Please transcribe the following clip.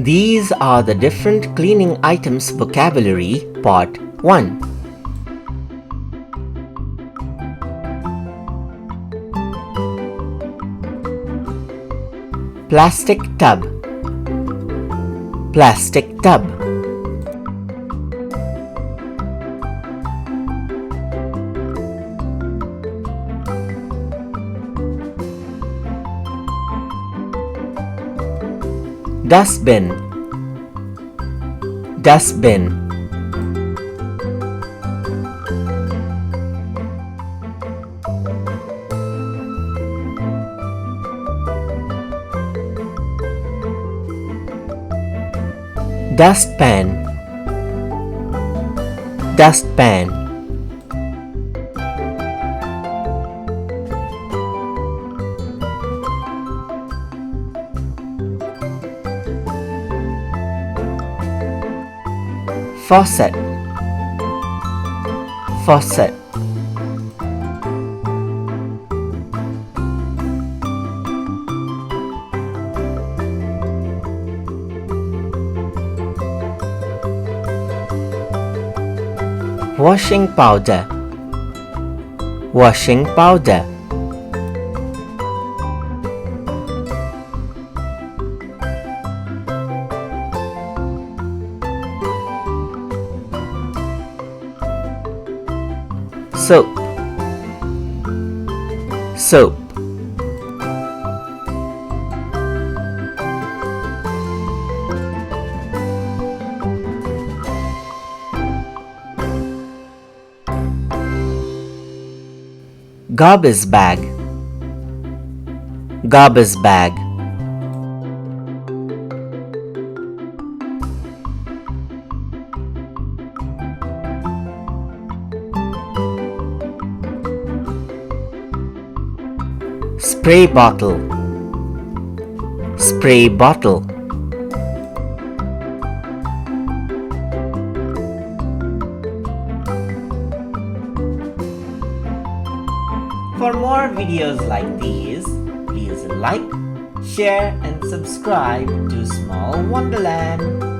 These are the different cleaning items vocabulary, Part 1. Plastic tub. Plastic tub. Dustbin. Dustbin. Dustpan. Dustpan. Faucet. Faucet. Washing powder. Washing powder. Soap. Soap. Garbage bag. Garbage bag. Spray bottle. Spray bottle. For more videos like these, please like, share and subscribe to Small Wonderland.